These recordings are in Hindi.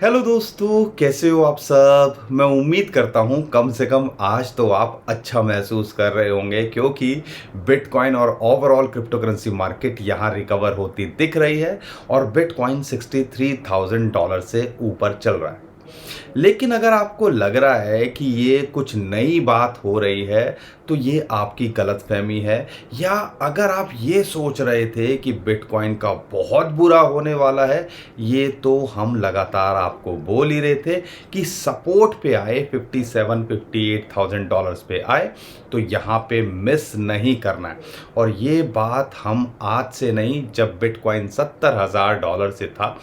हेलो दोस्तों, कैसे हो आप सब। मैं उम्मीद करता हूँ कम से कम आज तो आप अच्छा महसूस कर रहे होंगे, क्योंकि बिटकॉइन और ओवरऑल क्रिप्टो करेंसी मार्केट यहाँ रिकवर होती दिख रही है और बिटकॉइन $63,000 से ऊपर चल रहा है। लेकिन अगर आपको लग रहा है कि ये कुछ नई बात हो रही है, तो ये आपकी गलतफहमी है। या अगर आप ये सोच रहे थे कि बिटकॉइन का बहुत बुरा होने वाला है, ये तो हम लगातार आपको बोल ही रहे थे कि सपोर्ट पे आए, 57-58,000 पे आए, तो यहाँ पे मिस नहीं करना है। और ये बात हम आज से नहीं, जब बिटकॉइन $70,000 से था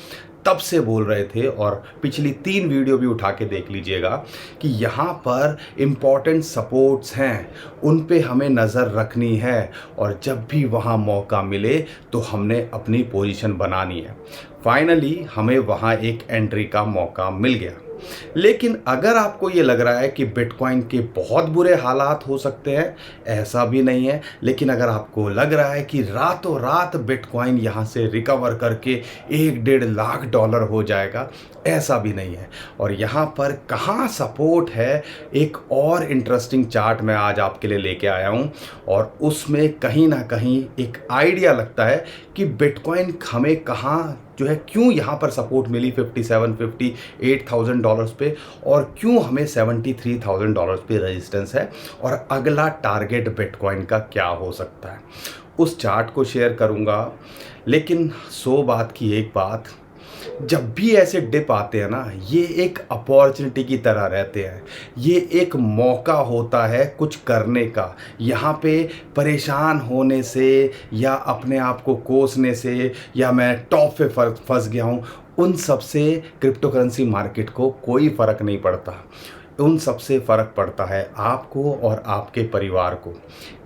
तब से बोल रहे थे, और पिछली 3 वीडियो भी उठा के देख लीजिएगा कि यहाँ पर इम्पॉर्टेंट सपोर्ट्स हैं, उन पे हमें नज़र रखनी है, और जब भी वहाँ मौका मिले तो हमने अपनी पोजीशन बनानी है। फाइनली हमें वहाँ एक एंट्री का मौका मिल गया। लेकिन अगर आपको ये लग रहा है कि बिटकॉइन के बहुत बुरे हालात हो सकते हैं, ऐसा भी नहीं है। लेकिन अगर आपको लग रहा है कि रातों रात बिटकॉइन यहाँ से रिकवर करके 1-1.5 लाख हो जाएगा, ऐसा भी नहीं है। और यहाँ पर कहाँ सपोर्ट है, एक और इंटरेस्टिंग चार्ट मैं आज आपके लिए लेके आया हूँ, और उसमें कहीं ना कहीं एक आइडिया लगता है कि बिटकॉइन हमें कहाँ जो है, क्यों यहाँ पर सपोर्ट मिली 57-58,000 पे, और क्यों हमें $73,000 पे रेजिस्टेंस है, और अगला टारगेट बिटकॉइन का क्या हो सकता है, उस चार्ट को शेयर करूँगा। लेकिन 100 बात की एक बात, जब भी ऐसे डिप आते हैं ना, ये एक अपॉर्चुनिटी की तरह रहते हैं। ये एक मौका होता है कुछ करने का। यहाँ पे परेशान होने से या अपने आप को कोसने से या मैं टॉप पे फंस गया हूँ, उन सब से क्रिप्टो करेंसी मार्केट को कोई फ़र्क नहीं पड़ता। उन सबसे फ़र्क पड़ता है आपको और आपके परिवार को।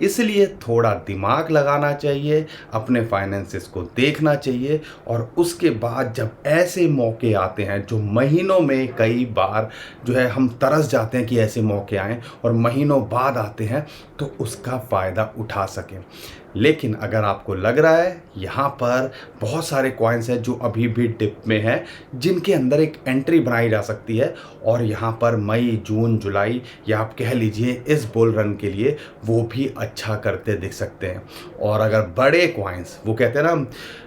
इसलिए थोड़ा दिमाग लगाना चाहिए, अपने फाइनेंसेस को देखना चाहिए, और उसके बाद जब ऐसे मौके आते हैं जो महीनों में कई बार जो है हम तरस जाते हैं कि ऐसे मौके आएँ और महीनों बाद आते हैं, तो उसका फ़ायदा उठा सकें। लेकिन अगर आपको लग रहा है यहाँ पर बहुत सारे कॉइन्स हैं जो अभी भी डिप में हैं, जिनके अंदर एक एंट्री बनाई जा सकती है, और यहाँ पर मई, जून, जुलाई, या आप कह लीजिए इस बुल रन के लिए वो भी अच्छा करते दिख सकते हैं। और अगर बड़े कॉइन्स, वो कहते हैं ना,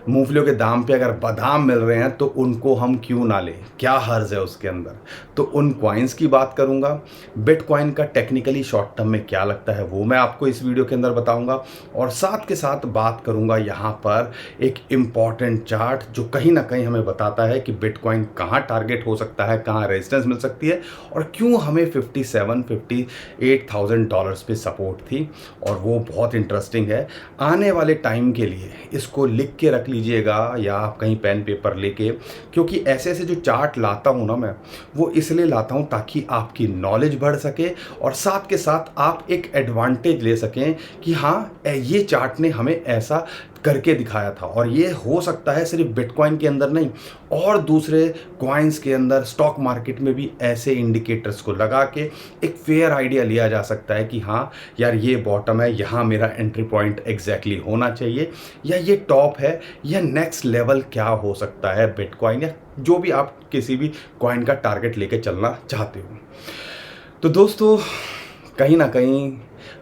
मूंगफलियों के दाम पे अगर बादाम मिल रहे हैं तो उनको हम क्यों ना लें, क्या हर्ज है उसके अंदर। तो उन कॉइन्स की बात करूँगा। बिटकॉइन का टेक्निकली शॉर्ट टर्म में क्या लगता है वो मैं आपको इस वीडियो के अंदर बताऊँगा, और साथ के साथ बात करूँगा यहाँ पर एक इम्पॉर्टेंट चार्ट जो कहीं ना कहीं हमें बताता है कि बिटकॉइन कहाँ टारगेट हो सकता है, कहाँ रेजिस्टेंस मिल सकती है, और क्यों हमें 57-58,000 पे सपोर्ट थी। और वो बहुत इंटरेस्टिंग है। आने वाले टाइम के लिए इसको लिख के रख लीजिएगा, या आप कहीं पेन पेपर लेके, क्योंकि ऐसे ऐसे जो चार्ट लाता हूँ ना मैं, वो इसलिए लाता हूँ ताकि आपकी नॉलेज बढ़ सके, और साथ के साथ आप एक एडवांटेज ले सकें कि हाँ, ये चार्ट ने हमें ऐसा करके दिखाया था। और ये हो सकता है सिर्फ बिटकॉइन के अंदर नहीं, और दूसरे कॉइन्स के अंदर, स्टॉक मार्केट में भी ऐसे इंडिकेटर्स को लगा के एक फेयर आइडिया लिया जा सकता है कि हाँ यार, ये बॉटम है, यहाँ मेरा एंट्री पॉइंट एग्जैक्टली होना चाहिए, या ये टॉप है, या नेक्स्ट लेवल क्या हो सकता है बिटकॉइन, या जो भी आप किसी भी कॉइन का टारगेट लेके चलना चाहते हो। तो दोस्तों, कहीं ना कहीं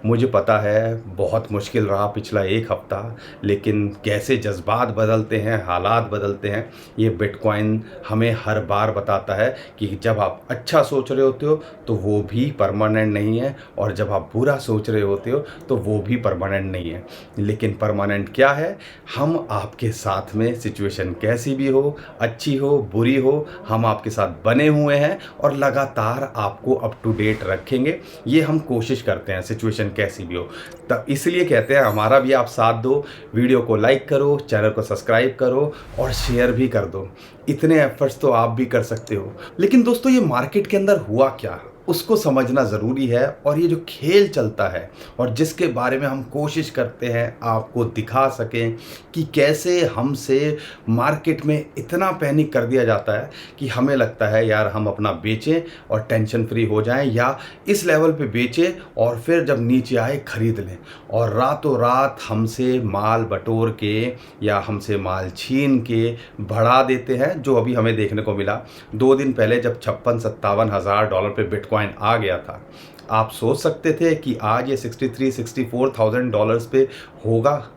मुझे पता है बहुत मुश्किल रहा पिछला 1 हफ्ता, लेकिन कैसे जज्बात बदलते हैं, हालात बदलते हैं, ये बिटकॉइन हमें हर बार बताता है कि जब आप अच्छा सोच रहे होते हो तो वो भी परमानेंट नहीं है, और जब आप बुरा सोच रहे होते हो तो वो भी परमानेंट नहीं है। लेकिन परमानेंट क्या है, हम आपके साथ में, सिचुएशन कैसी भी हो, अच्छी हो, बुरी हो, हम आपके साथ बने हुए हैं, और लगातार आपको अप टू डेट रखेंगे। ये हम कोशिश करते हैं, सिचुएशन कैसी भी हो। तब इसलिए कहते हैं हमारा भी आप साथ दो, वीडियो को लाइक करो, चैनल को सब्सक्राइब करो, और शेयर भी कर दो। इतने एफर्ट्स तो आप भी कर सकते हो। लेकिन दोस्तों, ये मार्केट के अंदर हुआ क्या, उसको समझना ज़रूरी है। और ये जो खेल चलता है और जिसके बारे में हम कोशिश करते हैं आपको दिखा सकें कि कैसे हमसे मार्केट में इतना पैनिक कर दिया जाता है कि हमें लगता है यार हम अपना बेचें और टेंशन फ्री हो जाएं, या इस लेवल पे बेचें और फिर जब नीचे आए ख़रीद लें, और रातों रात हमसे माल बटोर के या हमसे माल छीन के बढ़ा देते हैं, जो अभी हमें देखने को मिला 2 दिन पहले जब 56-57 हज़ार डॉलर पे बिटकॉइन आ गया था। आप सोच सकते थे कि आज ये 63-64,000 डॉलर्स पे होगा?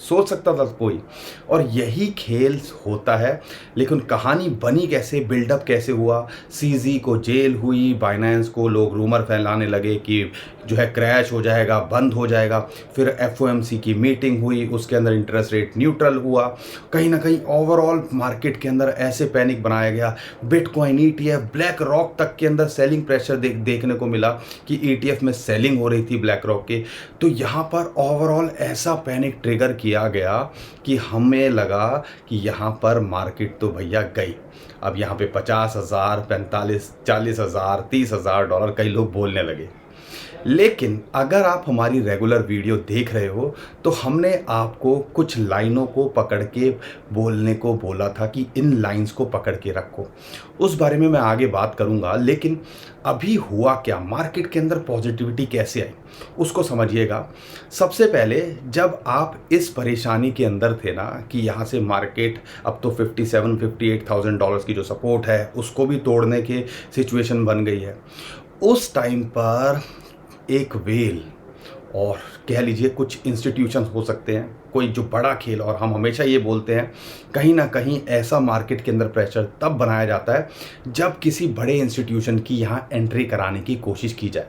सोच सकता था कोई? और यही खेल होता है। लेकिन कहानी बनी कैसे, बिल्डअप कैसे हुआ? सीजी को जेल हुई, बाइनेंस को लोग रूमर फैलाने लगे कि जो है क्रैश हो जाएगा, बंद हो जाएगा। फिर एफओएमसी की मीटिंग हुई, उसके अंदर इंटरेस्ट रेट न्यूट्रल हुआ। कहीं ना कहीं ओवरऑल मार्केट के अंदर ऐसे पैनिक बनाया गया। बिटकॉइन ईटीएफ, ब्लैक रॉक तक के अंदर सेलिंग प्रेशर देखने को मिला कि ईटीएफ में सेलिंग हो रही थी ब्लैक रॉक के। तो यहाँ पर ओवरऑल ऐसा पैनिक ट्रिगर किया गया कि हमें लगा कि यहाँ पर मार्केट तो भैया गई। अब यहाँ पे 50,000, 45, 40,000, 30,000 डॉलर कई लोग बोलने लगे। लेकिन अगर आप हमारी रेगुलर वीडियो देख रहे हो तो हमने आपको कुछ लाइनों को पकड़ के बोलने को बोला था कि इन लाइंस को पकड़ के रखो। उस बारे में मैं आगे बात करूंगा। लेकिन अभी हुआ क्या, मार्केट के अंदर पॉजिटिविटी कैसे आई उसको समझिएगा। सबसे पहले जब आप इस परेशानी के अंदर थे ना कि यहाँ से मार्केट अब तो 57-58,000 डॉलर्स की जो सपोर्ट है उसको भी तोड़ने के सिचुएशन बन गई है, उस टाइम पर एक वेल और कह लीजिए कुछ इंस्टीट्यूशंस हो सकते हैं, कोई जो बड़ा खेल, और हम हमेशा ये बोलते हैं कहीं ना कहीं ऐसा मार्केट के अंदर प्रेशर तब बनाया जाता है जब किसी बड़े इंस्टीट्यूशन की यहाँ एंट्री कराने की कोशिश की जाए।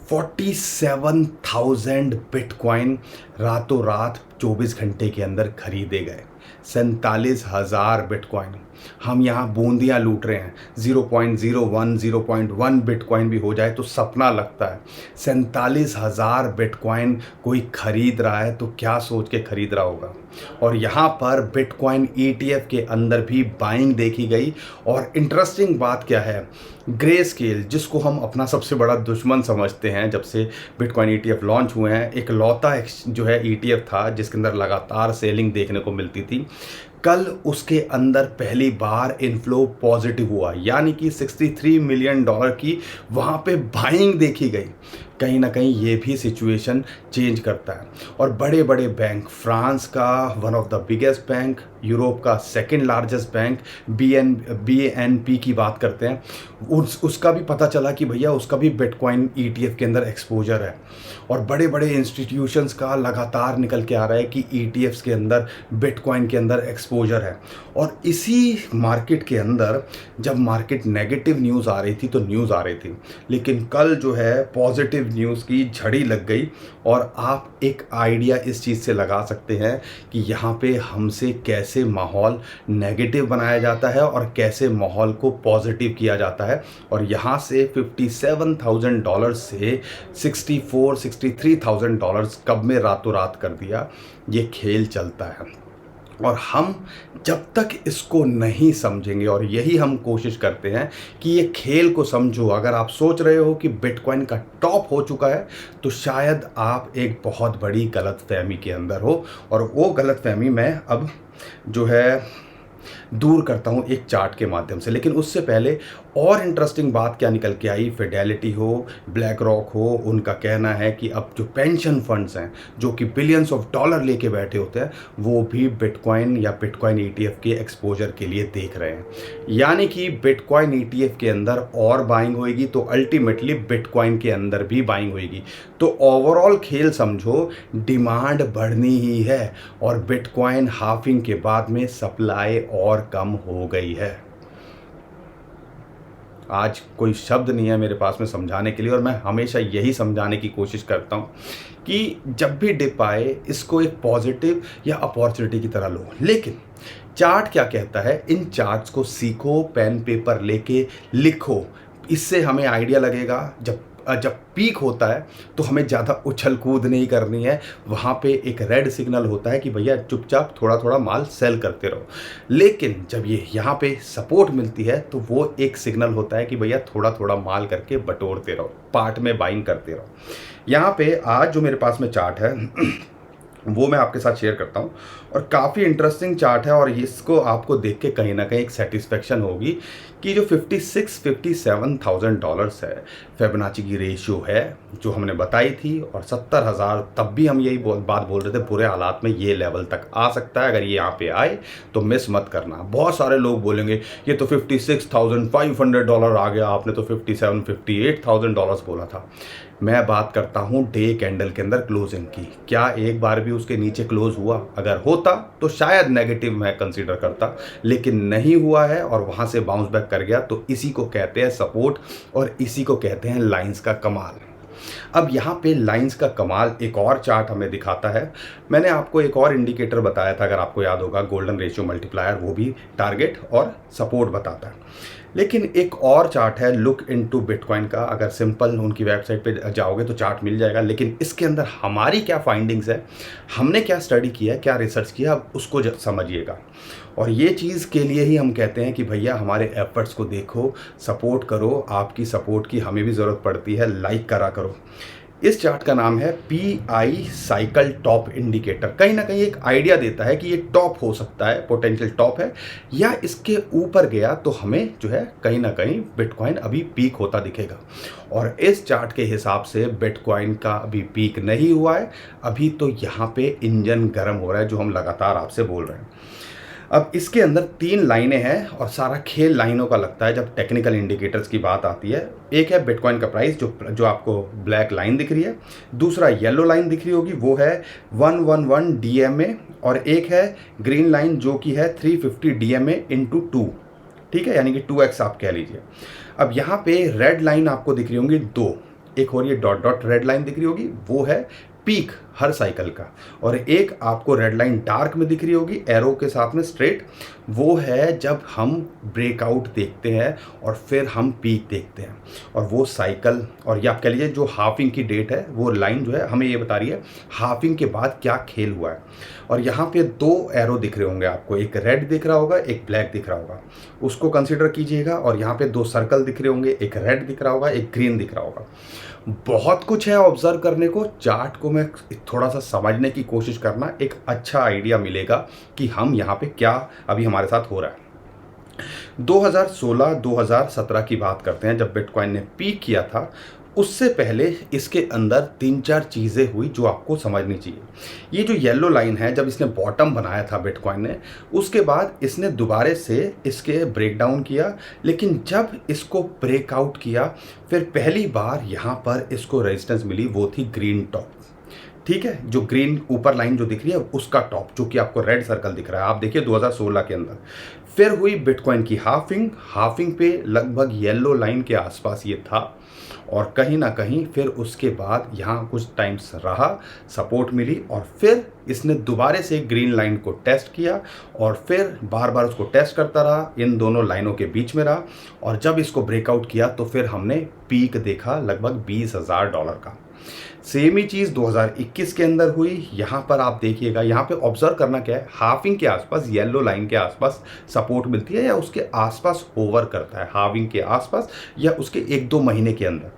47,000 बिटकॉइन रातों रात 24 घंटे के अंदर खरीदे गए। 47,000 बिटकॉइन, हम यहाँ बूंदियाँ लूट रहे हैं। 0.01, 0.1 बिटकॉइन भी हो जाए तो सपना लगता है। 47,000 बिटकॉइन कोई खरीद रहा है तो क्या सोच के खरीद रहा होगा। और यहाँ पर बिटकॉइन ईटीएफ के अंदर भी बाइंग देखी गई। और इंटरेस्टिंग बात क्या है, ग्रे स्केल जिसको हम अपना सबसे बड़ा दुश्मन समझते हैं, जब से बिटकॉइन ईटीएफ लॉन्च हुए हैं, एक लौता जो है ईटीएफ था जिसके अंदर लगातार सेलिंग देखने को मिलती थी, कल उसके अंदर पहली बार इनफ्लो पॉजिटिव हुआ, यानी कि 63 मिलियन डॉलर की वहाँ पे बाइंग देखी गई। कहीं ना कहीं ये भी सिचुएशन चेंज करता है। और बड़े बड़े बैंक, फ्रांस का one of the biggest bank, Europe का सेकंड लार्जेस्ट बैंक BNP की बात करते हैं, उसका भी पता चला कि भैया उसका भी बिटकॉइन ईटीएफ के अंदर एक्सपोजर है। और बड़े बड़े इंस्टीट्यूशंस का लगातार निकल के आ रहा है कि ईटीएफ्स के अंदर बिटकॉइन के अंदर एक्सपोजर है। और इसी मार्केट के अंदर जब मार्केट नेगेटिव न्यूज़ आ रही थी तो न्यूज़ आ रही थी, लेकिन कल जो है पॉजिटिव न्यूज़ की झड़ी लग गई। और आप एक आइडिया इस चीज़ से लगा सकते हैं कि यहाँ पे हमसे कैसे माहौल नेगेटिव बनाया जाता है और कैसे माहौल को पॉजिटिव किया जाता है। और यहाँ से 57,000 डॉलर से 63,000 डॉलर्स कब में रातों रात कर दिया। ये खेल चलता है और हम जब तक इसको नहीं समझेंगे, और यही हम कोशिश करते हैं कि ये खेल को समझो। अगर आप सोच रहे हो कि बिटकॉइन का टॉप हो चुका है तो शायद आप एक बहुत बड़ी गलतफहमी के अंदर हो, और वो गलतफहमी मैं अब जो है दूर करता हूँ एक चार्ट के माध्यम से। लेकिन उससे पहले और इंटरेस्टिंग बात क्या निकल के आई, फिडेलिटी हो, ब्लैक रॉक हो, उनका कहना है कि अब जो पेंशन फंड्स हैं जो कि बिलियंस ऑफ डॉलर लेके बैठे होते हैं, वो भी बिटकॉइन या बिटकॉइन ईटीएफ के एक्सपोजर के लिए देख रहे हैं। यानी कि बिटकॉइन ईटीएफ के अंदर और बाइंग होएगी तो अल्टीमेटली बिटकॉइन के अंदर भी बाइंग होएगी। तो ओवरऑल खेल समझो, डिमांड बढ़नी ही है और बिटकॉइन हाफिंग के बाद में सप्लाई और कम हो गई है। आज कोई शब्द नहीं है मेरे पास में समझाने के लिए, और मैं हमेशा यही समझाने की कोशिश करता हूँ कि जब भी डिप आए इसको एक पॉजिटिव या अपॉर्चुनिटी की तरह लो। लेकिन चार्ट क्या कहता है, इन चार्ट्स को सीखो, पेन पेपर लेके लिखो, इससे हमें आइडिया लगेगा। जब जब पीक होता है तो हमें ज़्यादा उछल कूद नहीं करनी है। वहाँ पे एक रेड सिग्नल होता है कि भैया चुपचाप थोड़ा थोड़ा माल सेल करते रहो। लेकिन जब ये यहाँ पे सपोर्ट मिलती है तो वो एक सिग्नल होता है कि भैया थोड़ा थोड़ा माल करके बटोरते रहो, पार्ट में बाइंग करते रहो। यहाँ पे आज जो मेरे पास में चार्ट है वो मैं आपके साथ शेयर करता हूँ और काफ़ी इंटरेस्टिंग चार्ट है और इसको आपको देख के कहीं ना कहीं एक सेटिस्फेक्शन होगी कि जो $57,000 है फिबोनाची की रेशियो है जो हमने बताई थी, और 70,000 तब भी हम यही बात बोल रहे थे बुरे हालात में ये लेवल तक आ सकता है। अगर ये यहाँ पे आए तो मिस मत करना। बहुत सारे लोग बोलेंगे ये तो $56,500 आ गया, आपने तो $57,000 बोला था। मैं बात करता हूँ डे कैंडल के अंदर क्लोजिंग की, क्या एक बार भी उसके नीचे क्लोज हुआ? अगर होता तो शायद नेगेटिव मैं कंसीडर करता, लेकिन नहीं हुआ है और वहाँ से बाउंस बैक कर गया। तो इसी को कहते हैं सपोर्ट और इसी को कहते हैं लाइंस का कमाल। अब यहाँ पे लाइंस का कमाल एक और चार्ट हमें दिखाता है। मैंने आपको एक और इंडिकेटर बताया था, अगर आपको याद होगा, गोल्डन रेशियो मल्टीप्लायर, वो भी टारगेट और सपोर्ट बताता है। लेकिन एक और चार्ट है लुक इनटू बिटकॉइन का, अगर सिंपल उनकी वेबसाइट पे जाओगे तो चार्ट मिल जाएगा। लेकिन इसके अंदर हमारी क्या फाइंडिंग्स है, हमने क्या स्टडी किया, क्या रिसर्च किया, अब उसको समझिएगा। और ये चीज़ के लिए ही हम कहते हैं कि भैया हमारे एफर्ट्स को देखो, सपोर्ट करो, आपकी सपोर्ट की हमें भी ज़रूरत पड़ती है, लाइक करा करो। इस चार्ट का नाम है PI साइकिल टॉप इंडिकेटर। कहीं ना कहीं एक आइडिया देता है कि ये टॉप हो सकता है, पोटेंशियल टॉप है, या इसके ऊपर गया तो हमें जो है कहीं ना कहीं बिटकॉइन अभी पीक होता दिखेगा। और इस चार्ट के हिसाब से बिटकॉइन का अभी पीक नहीं हुआ है, अभी तो यहाँ पे इंजन गर्म हो रहा है, जो हम लगातार आपसे बोल रहे हैं। अब इसके अंदर 3 लाइनें हैं और सारा खेल लाइनों का लगता है जब टेक्निकल इंडिकेटर्स की बात आती है। एक है बिटकॉइन का प्राइस, जो आपको ब्लैक लाइन दिख रही है। दूसरा येलो लाइन दिख रही होगी, वो है 111 DMA, और एक है ग्रीन लाइन जो कि है 350 DMA इंटू 2, ठीक है, यानी कि 2x आप कह लीजिए। अब यहाँ पे रेड लाइन आपको दिख रही होंगी 2, एक और ये डॉट डॉट रेड लाइन दिख रही होगी, वो है पीक हर साइकिल का, और एक आपको रेड लाइन डार्क में दिख रही होगी एरो के साथ में स्ट्रेट, वो है जब हम ब्रेकआउट देखते हैं और फिर हम पीक देखते हैं। और वो साइकिल, और ये आप कह लीजिए जो हाफिंग की डेट है, वो लाइन जो है हमें ये बता रही है हाफिंग के बाद क्या खेल हुआ है। और यहाँ पे 2 एरो दिख रहे होंगे आपको, एक रेड दिख रहा होगा, एक ब्लैक दिख रहा होगा, उसको कंसिडर कीजिएगा। और यहाँ पे 2 सर्कल दिख रहे होंगे, एक रेड दिख रहा होगा, एक ग्रीन दिख रहा होगा। बहुत कुछ है ऑब्जर्व करने को। चार्ट को मैं थोड़ा सा समझने की कोशिश करना, एक अच्छा आइडिया मिलेगा कि हम यहाँ पे क्या अभी हमारे साथ हो रहा है। 2016-2017 की बात करते हैं, जब बिटकॉइन ने पीक किया था। उससे पहले इसके अंदर 3-4 चीज़ें हुई जो आपको समझनी चाहिए। ये जो येलो लाइन है, जब इसने बॉटम बनाया था बिटकॉइन ने, उसके बाद इसने दोबारा से इसके ब्रेकडाउन किया। लेकिन जब इसको ब्रेकआउट किया, फिर पहली बार यहाँ पर इसको रेजिस्टेंस मिली, वो थी ग्रीन टॉप, ठीक है, जो ग्रीन ऊपर लाइन जो दिख रही है उसका टॉप, जो कि आपको रेड सर्कल दिख रहा है, आप देखिए 2016 के अंदर। फिर हुई बिटकॉइन की हाफिंग पे लगभग येलो लाइन के आसपास ये था, और कहीं ना कहीं फिर उसके बाद यहाँ कुछ टाइम्स रहा, सपोर्ट मिली, और फिर इसने दोबारा से ग्रीन लाइन को टेस्ट किया और फिर बार बार उसको टेस्ट करता रहा, इन दोनों लाइनों के बीच में रहा। और जब इसको ब्रेकआउट किया तो फिर हमने पीक देखा लगभग $20,000 का। सेम ही चीज़ 2021 के अंदर हुई। यहाँ पर आप देखिएगा, यहाँ पे ऑब्जर्व करना क्या है, हाफिंग के आसपास, येलो लाइन के आसपास सपोर्ट मिलती है या उसके आसपास होवर करता है, हाफिंग के आसपास या उसके 1-2 महीने के अंदर।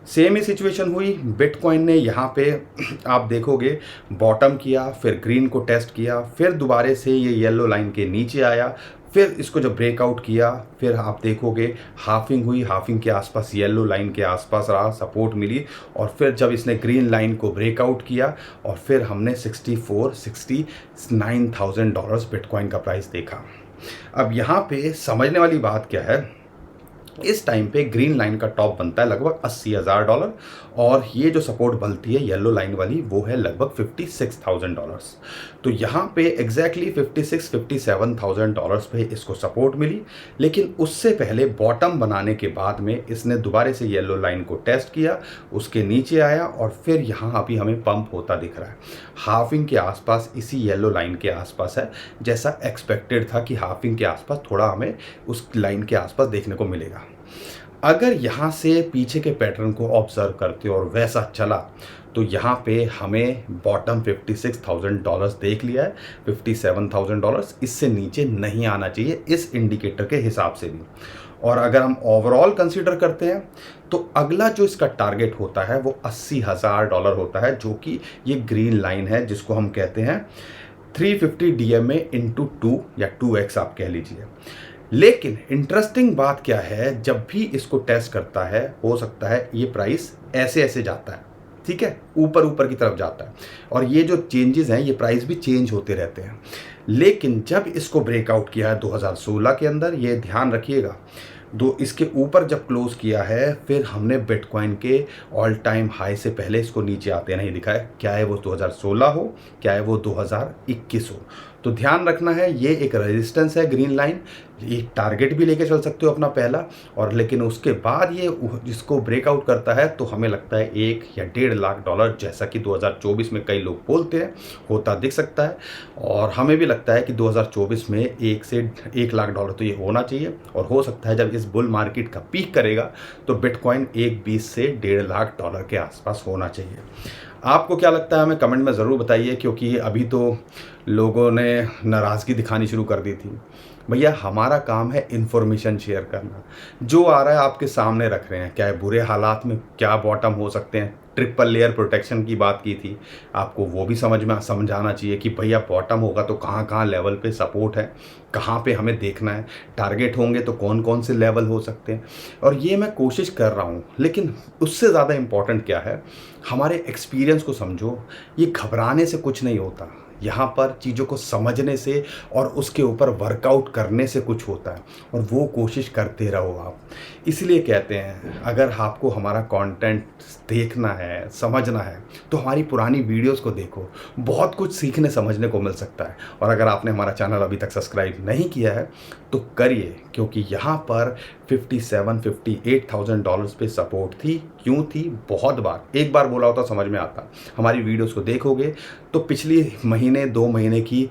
सेम ही सिचुएशन हुई, बिटकॉइन ने यहाँ पे आप देखोगे बॉटम किया, फिर ग्रीन को टेस्ट किया, फिर दोबारा से ये येलो लाइन के नीचे आया, फिर इसको जब ब्रेकआउट किया, फिर आप देखोगे हाफिंग हुई, हाफिंग के आसपास येलो लाइन के आसपास रहा, सपोर्ट मिली, और फिर जब इसने ग्रीन लाइन को ब्रेकआउट किया, और फिर हमने $69,000 बिटकॉइन का प्राइस देखा। अब यहाँ पे समझने वाली बात क्या है, इस टाइम पे ग्रीन लाइन का टॉप बनता है लगभग $80,000, और ये जो सपोर्ट बनती है येलो लाइन वाली, वो है लगभग $56,000। तो यहाँ पे एग्जैक्टली $56,000-57,000 पे इसको सपोर्ट मिली। लेकिन उससे पहले बॉटम बनाने के बाद में इसने दोबारा से येलो लाइन को टेस्ट किया, उसके नीचे आया, और फिर यहाँ अभी हमें पंप होता दिख रहा है। हाफिंग के आसपास, इसी येलो लाइन के आसपास है, जैसा एक्सपेक्टेड था कि हाफिंग के आसपास थोड़ा हमें उस लाइन के आसपास देखने को मिलेगा। अगर यहाँ से पीछे के पैटर्न को ऑब्जर्व करते हो और वैसा चला तो यहाँ पे हमें बॉटम $56,000 देख लिया है, $57,000, इससे नीचे नहीं आना चाहिए इस इंडिकेटर के हिसाब से भी। और अगर हम ओवरऑल कंसीडर करते हैं तो अगला जो इसका टारगेट होता है वो $80,000 होता है, जो कि ये ग्रीन लाइन है जिसको हम कहते हैं 350 DMA इंटू 2 या 2x आप कह लीजिए। लेकिन इंटरेस्टिंग बात क्या है, जब भी इसको टेस्ट करता है हो सकता है ये प्राइस ऐसे ऐसे जाता है, ठीक है, ऊपर ऊपर की तरफ जाता है, और ये जो चेंजेस हैं ये प्राइस भी चेंज होते रहते हैं। लेकिन जब इसको ब्रेकआउट किया है 2016 के अंदर, ये ध्यान रखिएगा, इसके ऊपर जब क्लोज किया है, फिर हमने बिटकॉइन के ऑल टाइम हाई से पहले इसको नीचे आते नहीं दिखा है। क्या है वो 2016 हो, क्या है वो 2021 हो। तो ध्यान रखना है, ये एक रेजिस्टेंस है ग्रीन लाइन, एक टारगेट भी लेके चल सकते हो अपना पहला, और लेकिन उसके बाद ये जिसको ब्रेकआउट करता है तो हमें लगता है 1 या $1.5 जैसा कि 2024 में कई लोग बोलते हैं होता दिख सकता है, और हमें भी लगता है कि 2024 में 1 से $1 तो ये होना चाहिए। और हो सकता है जब इस बुल मार्केट का पीक करेगा तो बिटकॉइन 1.20 से $1.5 के आसपास होना चाहिए। आपको क्या लगता है हमें कमेंट में ज़रूर बताइए, क्योंकि अभी तो लोगों ने नाराज़गी दिखानी शुरू कर दी थी। भैया हमारा काम है इन्फॉर्मेशन शेयर करना, जो आ रहा है आपके सामने रख रहे हैं। क्या है बुरे हालात में क्या बॉटम हो सकते हैं, ट्रिपल लेयर प्रोटेक्शन की बात की थी, आपको वो भी समझाना चाहिए कि भैया बॉटम होगा तो कहाँ कहाँ लेवल पे सपोर्ट है, कहाँ पे हमें देखना है, टारगेट होंगे तो कौन कौन से लेवल हो सकते हैं। और ये मैं कोशिश कर रहा हूँ, लेकिन उससे ज़्यादा इम्पॉर्टेंट क्या है, हमारे एक्सपीरियंस को समझो। ये घबराने से कुछ नहीं होता, यहाँ पर चीज़ों को समझने से और उसके ऊपर वर्कआउट करने से कुछ होता है, और वो कोशिश करते रहो आप। इसलिए कहते हैं अगर आपको हमारा कंटेंट देखना है, समझना है, तो हमारी पुरानी वीडियोस को देखो, बहुत कुछ सीखने समझने को मिल सकता है। और अगर आपने हमारा चैनल अभी तक सब्सक्राइब नहीं किया है तो करिए, क्योंकि यहाँ पर $57,000-58,000 पे सपोर्ट थी। क्यों थी? बहुत बार, एक बार बोला होता समझ में आता। हमारी वीडियोस को देखोगे तो पिछली महीने 2 महीने की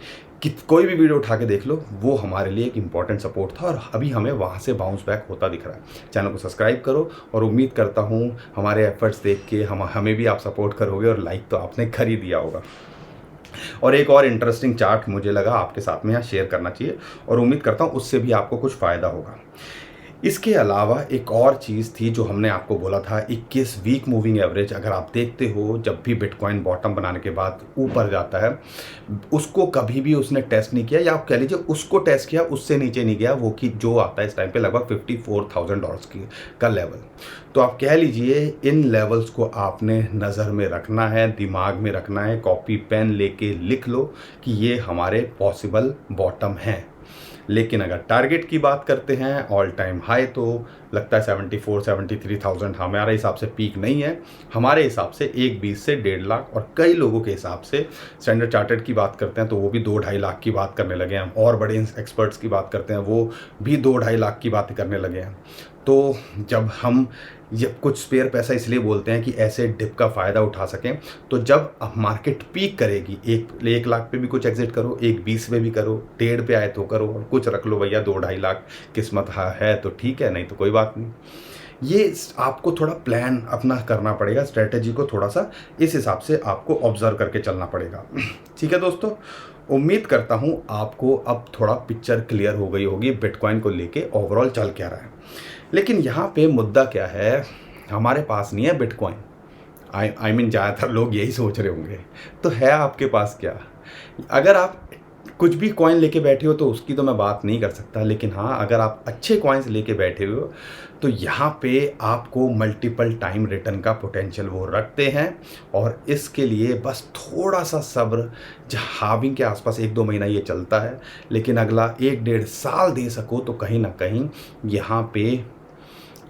कोई भी वीडियो उठा के देख लो, वो हमारे लिए एक इम्पॉर्टेंट सपोर्ट था, और अभी हमें वहाँ से बाउंस बैक होता दिख रहा है। चैनल को सब्सक्राइब करो, और उम्मीद करता हूँ हमारे एफर्ट्स देख के हमें भी आप सपोर्ट करोगे, और लाइक तो आपने कर ही दिया होगा। और एक और इंटरेस्टिंग चार्ट मुझे लगा आपके साथ में यहाँ शेयर करना चाहिए, और उम्मीद करता हूँ उससे भी आपको कुछ फ़ायदा होगा। इसके अलावा एक और चीज़ थी जो हमने आपको बोला था, 21 वीक मूविंग एवरेज। अगर आप देखते हो, जब भी बिटकॉइन बॉटम बनाने के बाद ऊपर जाता है, उसको कभी भी उसने टेस्ट नहीं किया, या आप कह लीजिए उसको टेस्ट किया, उससे नीचे नहीं गया, वो कि जो आता है इस टाइम पे लगभग $54,000 का लेवल। तो आप कह लीजिए इन लेवल्स को आपने नज़र में रखना है, दिमाग में रखना है, कॉपी पेन लेके लिख लो कि ये हमारे पॉसिबल बॉटम हैं। लेकिन अगर टारगेट की बात करते हैं ऑल टाइम हाई, तो लगता है 74-73,000 हमारे हिसाब से पीक नहीं है। हमारे हिसाब से 1.20 से 1.5 लाख, और कई लोगों के हिसाब से स्टैंडर्ड चार्टर्ड की बात करते हैं तो वो भी 2-2.5 लाख की बात करने लगे हैं, और बड़े एक्सपर्ट्स की बात करते हैं वो भी 2-2.5 लाख की बातें करने लगे हैं। तो जब कुछ स्पेयर पैसा इसलिए बोलते हैं कि ऐसे डिप का फ़ायदा उठा सकें, तो जब मार्केट पीक करेगी 1 लाख पे भी कुछ एग्जिट करो, 1.20 पे भी करो, 1.5 पे आए तो करो, और कुछ रख लो भैया 2-2.5 लाख किस्मत है तो ठीक है, नहीं तो कोई बात नहीं। ये आपको थोड़ा प्लान अपना करना पड़ेगा, स्ट्रेटेजी को थोड़ा सा इस हिसाब से आपको ऑब्जर्व करके चलना पड़ेगा। ठीक है दोस्तों, उम्मीद करता हूँ आपको अब थोड़ा पिक्चर क्लियर हो गई होगी बिटकॉइन को लेके ओवरऑल चल क्या रहा है। लेकिन यहाँ पे मुद्दा क्या है, हमारे पास नहीं है बिटकॉइन। आई मीन ज़्यादातर लोग यही सोच रहे होंगे, तो है आपके पास क्या? अगर आप कुछ भी कॉइन लेके बैठे हो तो उसकी तो मैं बात नहीं कर सकता, लेकिन हाँ, अगर आप अच्छे कॉइन्स लेके बैठे हो तो यहाँ पे आपको मल्टीपल टाइम रिटर्न का पोटेंशियल वो रखते हैं। और इसके लिए बस थोड़ा सा सब्र, हाविंग के आसपास 1-2 महीना ये चलता है, लेकिन अगला 1-1.5 साल दे सको तो कहीं ना कहीं यहाँ पे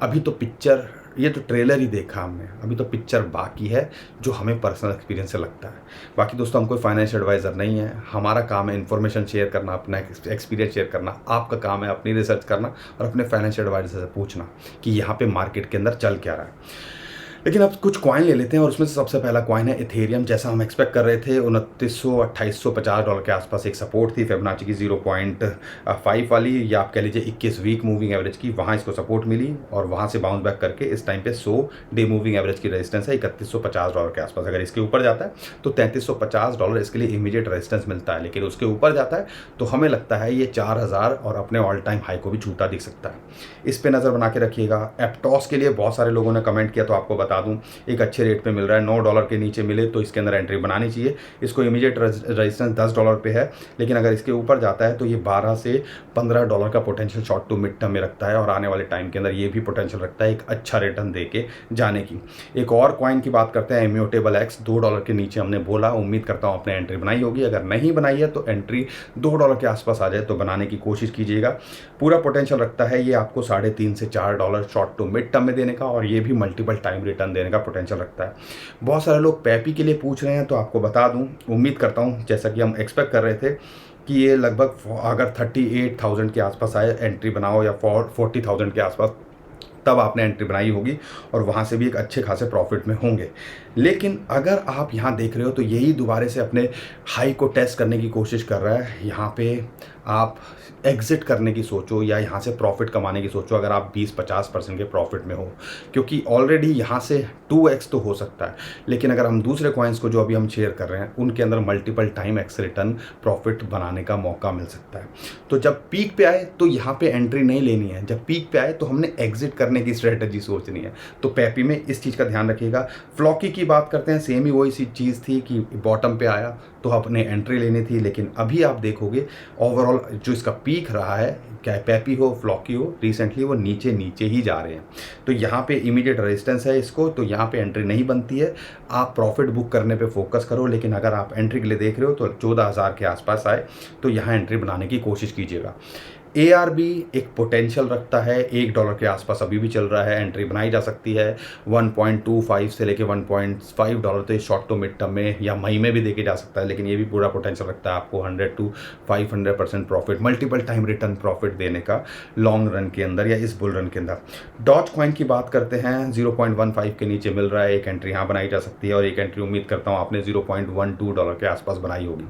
अभी तो पिक्चर, ये तो ट्रेलर ही देखा हमने, अभी तो पिक्चर बाकी है जो हमें पर्सनल एक्सपीरियंस से लगता है। बाकी दोस्तों, हम कोई फाइनेंशियल एडवाइज़र नहीं है, हमारा काम है इन्फॉर्मेशन शेयर करना, अपना एक्सपीरियंस शेयर करना। आपका काम है अपनी रिसर्च करना और अपने फाइनेंशियल एडवाइज़र से पूछना कि यहाँ पे मार्केट के अंदर चल क्या रहा है। लेकिन अब कुछ कॉइन ले लेते हैं और उसमें से सबसे पहला कॉइन है इथेरियम। जैसा हम एक्सपेक्ट कर रहे थे, $2900-2850 के आसपास एक सपोर्ट थी फिबोनाची की 0.5 वाली, या आप कह लीजिए 21 वीक मूविंग एवरेज की, वहाँ इसको सपोर्ट मिली और वहाँ से बाउंस बैक करके इस टाइम पे 100 डे मूविंग एवरेज की रेजिस्टेंस है $3150 के आसपास। अगर इसके ऊपर जाता है तो $3350 इसके लिए इमीडिएट रेजिस्टेंस मिलता है, लेकिन उसके ऊपर जाता है तो हमें लगता है ये 4000 और अपने ऑल टाइम हाई को भी छूता दिख सकता है। इस पे नज़र बना के रखिएगा। एप्टॉस के लिए बहुत सारे लोगों ने कमेंट किया, तो आपको बता दूं एक अच्छे रेट पे मिल रहा है, $9 के नीचे मिले तो इसके अंदर एंट्री बनानी चाहिए। इसको इमीडिएट रेजिस्टेंस $10 पे है, लेकिन अगर इसके ऊपर जाता है तो ये $12 से $15 का potential short to mid term में रखता है, और आने वाले टाइम के अंदर ये भी पोटेंशियल रखता है एक अच्छा रिटर्न दे के जाने की। एक और कॉइन की बात करते हैं, इम्यूटेबल एक्स। $2 के नीचे हमने बोला, उम्मीद करता हूँ आपने एंट्री बनाई होगी। अगर नहीं बनाई है तो एंट्री $2 के आसपास आ जाए तो बनाने की कोशिश कीजिएगा। पूरा पोटेंशियल रखता है ये आपको $3.5 से $4 शॉर्ट टू मिड टर्म में देने का, और ये भी मल्टीपल टाइम रिटर्न देने का पोटेंशियल रखता है। बहुत सारे लोग पैपी के लिए पूछ रहे हैं, तो आपको बता दूं, उम्मीद करता हूं जैसा कि हम एक्सपेक्ट कर रहे थे कि ये लगभग अगर 38,000 के आसपास आए एंट्री बनाओ, या 40,000 के आसपास, तब आपने एंट्री बनाई होगी और वहाँ से भी एक अच्छे खासे प्रॉफिट में होंगे। लेकिन अगर आप यहाँ देख रहे हो तो यही दोबारा से अपने हाई को टेस्ट करने की कोशिश कर रहा है। यहाँ पे आप एग्जिट करने की सोचो या यहाँ से प्रॉफिट कमाने की सोचो, अगर आप 20-50% के प्रॉफिट में हो, क्योंकि ऑलरेडी यहाँ से 2x तो हो सकता है। लेकिन अगर हम दूसरे कॉइन्स को जो अभी हम शेयर कर रहे हैं उनके अंदर multiple time x return profit बनाने का मौका मिल सकता है। तो जब पीक पे आए तो यहाँ पे एंट्री नहीं लेनी है, जब पीक पे आए तो हमने एग्जिट करने की स्ट्रेटजी सोचनी है। तो पैपी में इस चीज़ का ध्यान रखिएगा। फ्लॉकी की बात करते हैं, सेम ही वही सी चीज़ थी कि बॉटम पे आया तो अपने एंट्री लेनी थी, लेकिन अभी आप देखोगे ओवरऑल जो इसका पीक रहा है, क्या पैपी हो फ्लॉकी हो, रिसेंटली वो नीचे नीचे ही जा रहे हैं। तो यहाँ पे इमीडिएट रेजिस्टेंस है इसको, तो यहाँ पे एंट्री नहीं बनती है। आप प्रॉफिट बुक करने पे फोकस करो, लेकिन अगर आप एंट्री के लिए देख रहे हो तो 14,000 के आसपास आए तो यहाँ एंट्री बनाने की कोशिश कीजिएगा। ARB एक पोटेंशियल रखता है, $1 के आसपास अभी भी चल रहा है, एंट्री बनाई जा सकती है। 1.25 से लेके $1.5 तो शॉर्ट टू मिड टर्म में या मई में भी देके जा सकता है, लेकिन ये भी पूरा पोटेंशियल रखता है आपको 100 to 500% profit, multiple time return profit देने का लॉन्ग रन के अंदर या इस बुल रन के अंदर। डॉज कॉइन की बात करते हैं, 0.15 के नीचे मिल रहा है, एक एंट्री यहाँ बनाई जा सकती है, और एक एंट्री उम्मीद करता हूँ आपने $0.12 के आसपास बनाई होगी।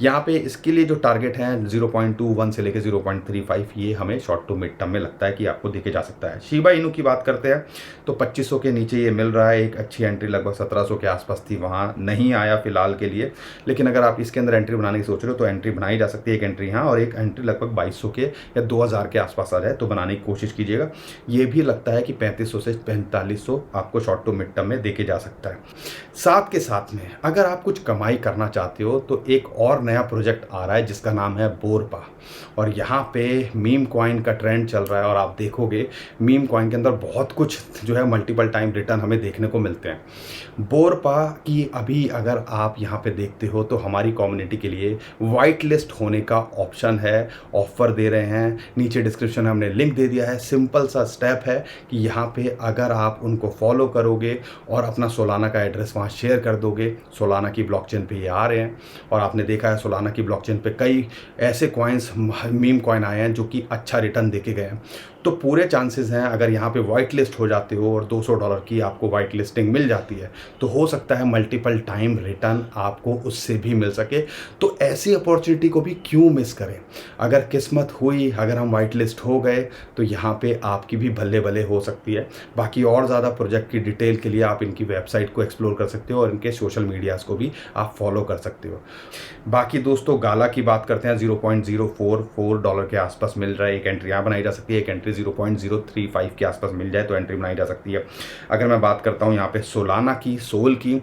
यहाँ पे इसके लिए जो टारगेट है 0.21 से लेके 0.35, ये हमें शॉर्ट टू मिड टर्म में लगता है कि आपको देखे जा सकता है। शिबा इनू की बात करते हैं तो 2500 के नीचे ये मिल रहा है, एक अच्छी एंट्री लगभग 1700 के आसपास थी, वहाँ नहीं आया फिलहाल के लिए। लेकिन अगर आप इसके अंदर एंट्री बनाने की सोच रहे हो तो एंट्री बनाई जा सकती है, एक एंट्री यहाँ और एक एंट्री लगभग 2200 के या 2000 के आसपास आ जाए तो बनाने की कोशिश कीजिएगा। ये भी लगता है कि 3500 से 4500 आपको शॉर्ट टू मिड टर्म में देखे जा सकता है। साथ के साथ में अगर आप कुछ कमाई करना चाहते हो तो एक और नया प्रोजेक्ट आ रहा है जिसका नाम है बोरपा, और यहाँ पे मीम कॉइन का ट्रेंड चल रहा है, और आप देखोगे मीम कॉइन के अंदर बहुत कुछ जो है मल्टीपल टाइम रिटर्न हमें देखने को मिलते हैं। बोरपा की अभी अगर आप यहाँ पे देखते हो तो हमारी कम्युनिटी के लिए वाइट लिस्ट होने का ऑप्शन है, ऑफर दे रहे हैं, नीचे डिस्क्रिप्शन में हमने लिंक दे दिया है। सिंपल सा स्टेप है कि यहाँ पे अगर आप उनको फॉलो करोगे और अपना सोलाना का एड्रेस वहाँ शेयर कर दोगे, सोलाना की ब्लॉकचेन पे ये आ रहे हैं, और आपने देखा है सोलाना की ब्लॉकचेन पे कई ऐसे कॉइन्स मीम कॉइन आए हैं जो कि अच्छा रिटर्न देके गए हैं। तो पूरे चांसेस हैं अगर यहाँ पे वाइट लिस्ट हो जाते हो और $200 की आपको वाइट लिस्टिंग मिल जाती है तो हो सकता है मल्टीपल टाइम रिटर्न आपको उससे भी मिल सके। तो ऐसी अपॉर्चुनिटी को भी क्यों मिस करें। अगर किस्मत हुई, अगर हम वाइट लिस्ट हो गए तो यहाँ पे आपकी भी भले भले हो सकती है। बाकी और ज़्यादा प्रोजेक्ट की डिटेल के लिए आप इनकी वेबसाइट को एक्सप्लोर कर सकते हो और इनके सोशल मीडियाज़ को भी आप फॉलो कर सकते हो। बाकी दोस्तों गाला की बात करते हैं, $0.044 के आसपास मिल रहा है, एक एंट्री यहाँ बनाई जा सकती है, एक एंट्री 0.035 के आसपास मिल जाए तो एंट्री बनाई जा सकती है। अगर मैं बात करता हूँ यहाँ पे सोलाना की, सोल की,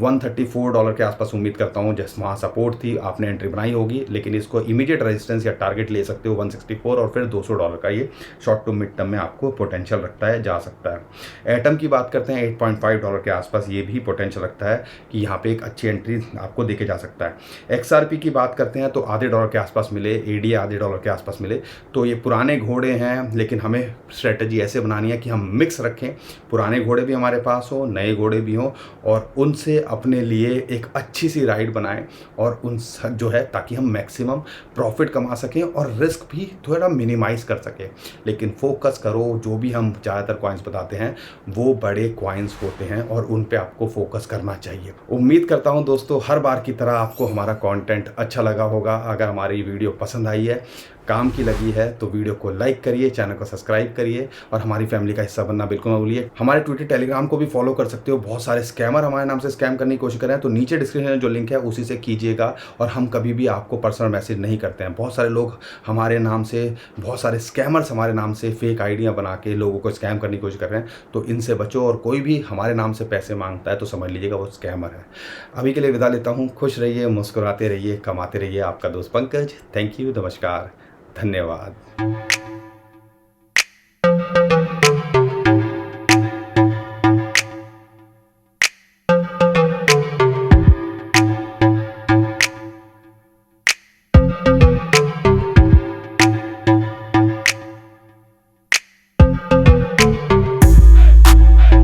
$134 के आसपास उम्मीद करता हूँ जैसे वहाँ सपोर्ट थी, आपने एंट्री बनाई होगी, लेकिन इसको इमीडिएट रेजिस्टेंस या टारगेट ले सकते हो 164, और फिर $200 का ये शॉर्ट टू मिड टर्म में आपको पोटेंशियल रखता है, जा सकता है। एटम की बात करते हैं, $8.5 के आसपास ये भी पोटेंशियल रखता है कि यहाँ पे एक अच्छी एंट्री आपको देखे जा सकता है। XRP की बात करते हैं तो $0.5 के आसपास मिले, ADA $0.5 के आसपास मिले, चले। तो ये पुराने घोड़े हैं, लेकिन हमें स्ट्रेटजी ऐसे बनानी है कि हम मिक्स रखें, पुराने घोड़े भी हमारे पास हो, नए घोड़े भी हों, और उनसे अपने लिए एक अच्छी सी राइड बनाएं और उन जो है ताकि हम मैक्सिमम प्रॉफिट कमा सकें और रिस्क भी थोड़ा मिनिमाइज़ कर सकें। लेकिन फोकस करो, जो भी हम ज़्यादातर कॉइन्स बताते हैं वो बड़े कॉइन्स होते हैं और उन पे आपको फोकस करना चाहिए। उम्मीद करता हूं दोस्तों हर बार की तरह आपको हमारा कंटेंट अच्छा लगा होगा। अगर हमारी वीडियो पसंद आई है, काम की लगी है, तो वीडियो को लाइक करिए, चैनल को सब्सक्राइब करिए और हमारी फैमिली का हिस्सा बनना बिल्कुल मत भूलिए। हमारे ट्विटर टेलीग्राम को भी फॉलो कर सकते हो। बहुत सारे स्कैमर हमारे नाम से स्कैम करने की कोशिश कर रहे हैं, तो नीचे डिस्क्रिप्शन में जो लिंक है उसी से कीजिएगा। और हम कभी भी आपको पर्सनल मैसेज नहीं करते हैं। बहुत सारे लोग हमारे नाम से, बहुत सारे स्कैमर्स हमारे नाम से फेक आइडियाँ बना के लोगों को स्कैम करने की कोशिश कर रहे हैं, तो इनसे बचो। और कोई भी हमारे नाम से पैसे मांगता है तो समझ लीजिएगा वो स्कैमर है। अभी के लिए विदा लेता हूँ। खुश रहिए, मुस्कुराते रहिए, कमाते रहिए। आपका दोस्त पंकज। थैंक यू, नमस्कार, धन्यवाद।